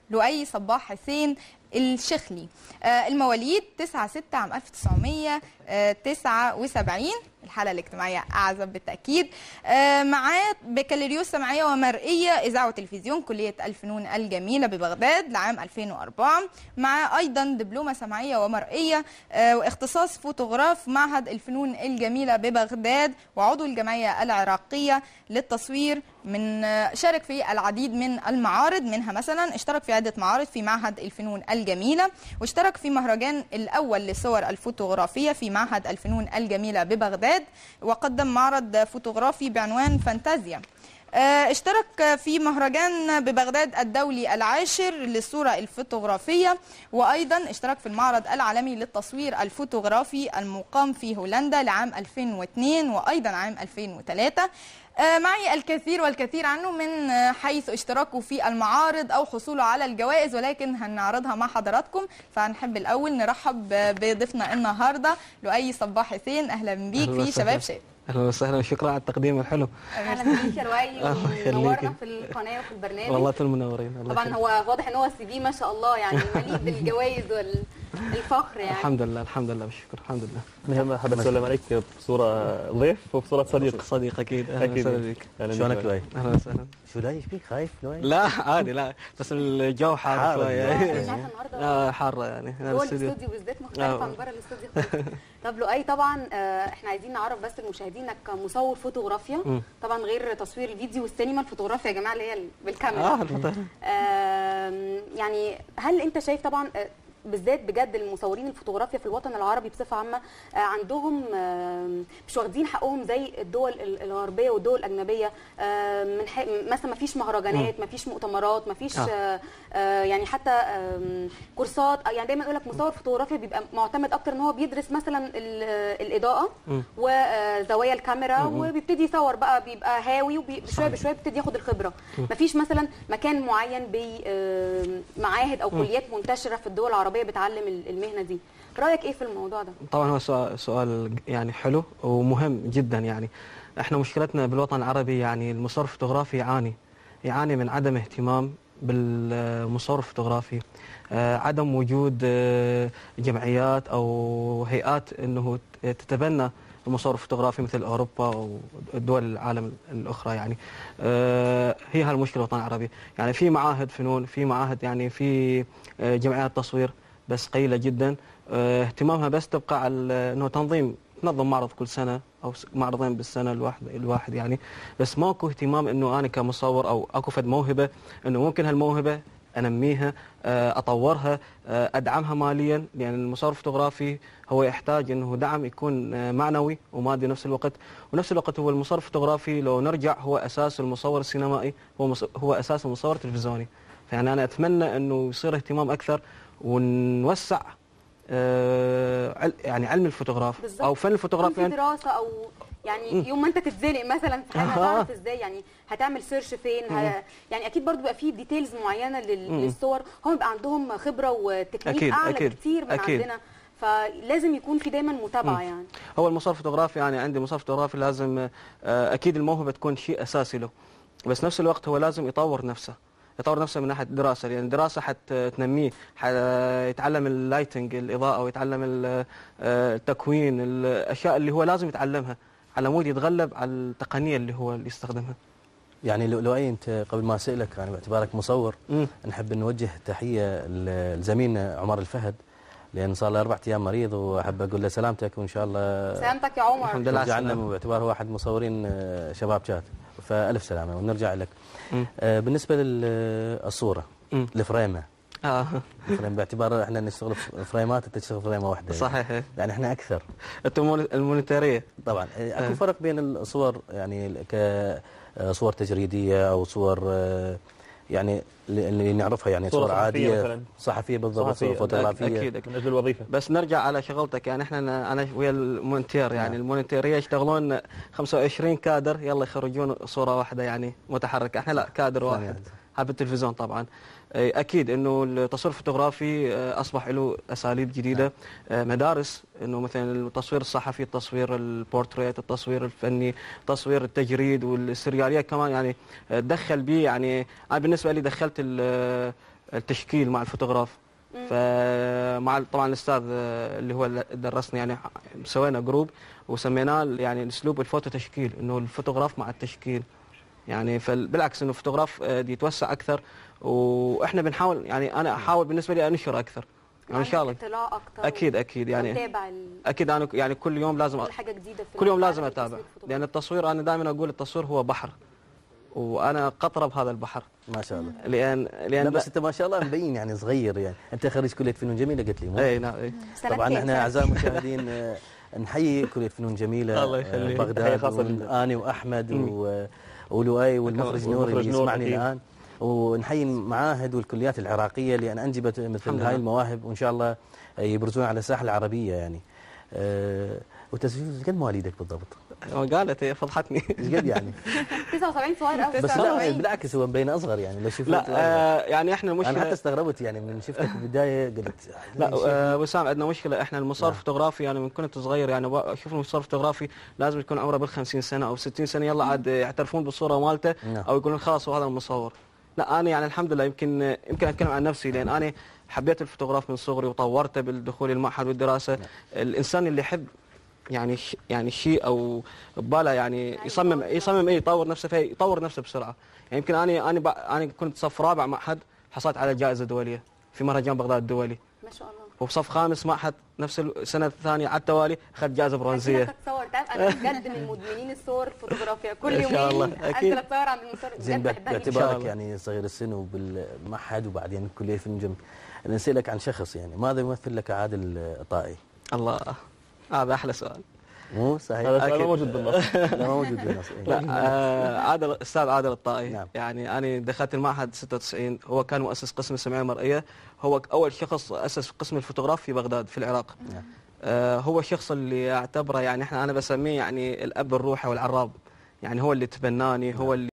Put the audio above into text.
لؤي صباح حسين الشخلي. المواليد 9/6 عام 1979. الحالة الاجتماعية أعزب بالتأكيد. معاه بكالوريوس سمعية ومرئية إذاعة وتلفزيون كلية الفنون الجميلة ببغداد لعام 2004. معاه أيضا دبلومة سمعية ومرئية واختصاص فوتوغراف معهد الفنون الجميلة ببغداد، وعضو الجمعية العراقية للتصوير. شارك في العديد من المعارض، منها مثلا اشترك في عدة معارض في معهد الفنون الجميلة، واشترك في مهرجان الأول للصور الفوتوغرافية في معهد الفنون الجميلة ببغداد، وقدم معرض فوتوغرافي بعنوان فانتازيا. اشترك في مهرجان ببغداد الدولي العاشر للصورة الفوتوغرافية، وأيضا اشترك في المعرض العالمي للتصوير الفوتوغرافي المقام في هولندا لعام 2002 وأيضا عام 2003. معي الكثير والكثير عنه من حيث اشتراكه في المعارض أو حصوله على الجوائز، ولكن هنعرضها مع حضراتكم. فهنحب الأول نرحب بضيفنا النهاردة لؤي صباح حسين. أهلا بيك في شباب شاب. اهلا وسهلا وشكرا على التقديم الحلو. اهلا بيك يا لؤي، ونورنا في القناه وفي البرنامج. والله انتم المنورين. طبعا هو واضح ان هو السي في ما شاء الله يعني مليء بالجوائز والفخر يعني. الحمد لله الحمد لله بالشكر الحمد لله. المهم حابب اسلم عليك بصوره ضيف وبصوره صديق. صديق اكيد. اهلا وسهلا بك. شلونك لؤي؟ اهلا وسهلا. شو لا ايش فيك خايف لؤي؟ لا عادي لا بس الجو حار شويه. النهارده حاره يعني. هو الاستوديو بالذات مختلف عن بره الاستوديو خالص. طب لؤي طبعا احنا عايزين نعرف بس المشاهدين انك مصور فوتوغرافيا، طبعا غير تصوير الفيديو والسينما، الفوتوغرافيا يا جماعه اللي هي بالكاميرا. يعني هل انت شايف طبعا بالذات بجد المصورين الفوتوغرافيا في الوطن العربي بصفه عامه عندهم مش واخدين حقهم زي الدول الغربيه والدول الاجنبيه؟ مثلا ما فيش مهرجانات، ما فيش مؤتمرات، ما فيش يعني حتى كورسات. يعني دايما يقول لك مصور فوتوغرافيا بيبقى معتمد اكتر ان هو بيدرس مثلا الاضاءه وزوايا الكاميرا وبيبتدي يصور بقى، بيبقى هاوي وبشويه بشويه بيبتدي ياخد الخبره. ما فيش مثلا مكان معين بمعاهد او كليات منتشره في الدول العربيه بتعلم المهنه دي. رايك ايه في الموضوع ده؟ طبعا هو سؤال يعني حلو ومهم جدا. يعني احنا مشكلتنا بالوطن العربي يعني المصور الفوتوغرافي يعاني من عدم اهتمام بالمصور الفوتوغرافي، عدم وجود جمعيات او هيئات انه تتبنى المصور الفوتوغرافي مثل اوروبا ودول العالم الاخرى. يعني هي هالمشكله الوطن العربي. يعني في معاهد فنون، في معاهد يعني في جمعيات تصوير بس قليله جدا. اهتمامها بس تبقى على انه تنظم معرض كل سنه او معرضين بالسنه الواحد يعني، بس ماكو اهتمام انه انا كمصور او اكو فد موهبه انه ممكن هالموهبه انميها، اطورها، ادعمها ماليا، لان المصور الفوتوغرافي هو يحتاج انه دعم يكون معنوي ومادي نفس الوقت. ونفس الوقت هو المصور الفوتوغرافي لو نرجع هو اساس المصور السينمائي، هو اساس المصور التلفزيوني. فيعني انا اتمنى انه يصير اهتمام اكثر ونوسع يعني علم الفوتوغراف او فن الفوتوغرافي. يعني دراسه او يعني يوم ما انت تتزنق مثلا في حاجه هتعرف ازاي، يعني هتعمل سيرش فين، يعني اكيد برضو بيبقى فيه ديتيلز معينه للصور، هم بيبقى عندهم خبره وتكنيك اعلى كتير من عندنا، فلازم يكون في دايما متابعه. يعني هو المصور الفوتوغرافي يعني عندي مصور فوتوغرافي لازم اكيد الموهبه تكون شيء اساسي له، بس نفس الوقت هو لازم يطور نفسه من ناحيه الدراسه، لان الدراسه حتى تنميه، يتعلم اللايتنج الاضاءه ويتعلم التكوين، الاشياء اللي هو لازم يتعلمها على مود يتغلب على التقنيه اللي هو اللي يستخدمها. يعني لؤي انت قبل ما اسالك يعني باعتبارك مصور نحب نوجه تحيه لزميلنا عمر الفهد، لان صار له 4 ايام مريض، واحب اقول له سلامتك وان شاء الله سلامتك يا عمر. الحمد لله رجع لنا باعتباره واحد مصورين شباب شات، فالف سلامه ونرجع لك. بالنسبه للصوره الفريمه الفريم، باعتبار احنا نشتغل فريمات انت تشتغل فريمه واحده صحيح، يعني احنا اكثر المونيتوريه طبعا. اكو فرق بين الصور يعني كصور تجريديه او صور يعني اللي نعرفها يعني صور عاديه مثلا صحفيه بالضبط، صور فوتوغرافيه اكيد من اجل الوظيفه. بس نرجع على شغلتك، يعني انا ويا المونتير يعني المونيتوريه يشتغلون 25 كادر يلا يخرجون صوره واحده يعني متحركه، احنا لا كادر واحد. هذا بالتلفزيون طبعا. اكيد انه التصوير الفوتوغرافي اصبح له اساليب جديده، مدارس انه مثلا التصوير الصحفي، التصوير البورتريت، التصوير الفني، تصوير التجريد والسرياليات كمان يعني دخل به. يعني انا بالنسبه لي دخلت التشكيل مع الفوتوغراف. فمع طبعا الاستاذ اللي هو اللي درسنا يعني سوينا جروب وسميناه يعني اسلوب الفوتو تشكيل، انه الفوتوغراف مع التشكيل يعني. فبالعكس انه الفوتوغراف يتوسع اكثر، واحنا بنحاول يعني انا احاول بالنسبه لي انشر اكثر يعني ان شاء الله اطلاع اكثر. اكيد يعني اكيد انا يعني كل يوم لازم كل حاجه جديده في كل يوم لازم اتابع، لان التصوير انا دائما اقول التصوير هو بحر، وانا قطره بهذا البحر. ما شاء الله. لان لا بس انت ما شاء الله مبين يعني صغير، يعني انت خريج كليه فنون جميله قلت لي مو؟ اي نعم. طبعا احنا اعزائي المشاهدين نحيي كليه فنون جميله الله يخليك. بغداد، اني واحمد ولؤي والمخرج نوري اللي يسمعني الان، ونحيي المعاهد والكليات العراقيه لان انجبت مثل هاي المواهب، وان شاء الله يبرزون على الساحه العربيه يعني. وتسجيل قد مواليدك بالضبط؟ قالت هي فضحتني. ايش قد يعني؟ 79 صغير قوي. بس لا بالعكس هو مبين اصغر يعني لو شفت. لا يعني احنا المشكله انا حتى استغربت يعني من شفتك في البدايه قلت لا وسام عندنا مشكله احنا المصور الفوتوغرافي يعني من كنت صغير يعني اشوف المصور الفوتوغرافي لازم يكون عمره بال50 سنه او 60 سنه يلا عاد يعترفون بالصوره مالته او يقولون خلاص هو هذا المصور. لا انا يعني الحمد لله يمكن اتكلم عن نفسي لان انا حبيت الفوتوغراف من صغري وطورته بالدخول المعهد والدراسه. الانسان اللي يحب يعني شيء او بباله يعني يصمم يطور نفسه فيه يطور نفسه بسرعه. يعني يمكن انا كنت صف رابع معهد حصلت على جائزه دوليه في مهرجان بغداد الدولي ما شاء الله. وبصف خامس معهد نفس السنه الثانيه على التوالي اخذت جائزه برونزيه. تصور تعرف انا بجد من مدمنين الصور الفوتوغرافيه كل يومين ان شاء الله اكيد انزل اتصور عند المصور. زين باعتبارك يعني صغير السن وبالمعهد وبعدين كليه فنون جميله، نسألك عن شخص يعني ماذا يمثل لك عادل الطائي؟ الله هذا احلى سؤال. مو صحيح؟ هذا سؤال موجود بالنص. لا موجود بالنص. لا استاذ عادل الطائي. نعم. يعني انا دخلت المعهد 96 هو كان مؤسس قسم السمعيه المرئيه، هو اول شخص اسس قسم الفوتوغراف في بغداد في العراق. نعم. هو الشخص اللي اعتبره يعني انا بسميه يعني الاب الروحي والعراب، يعني هو اللي تبناني هو اللي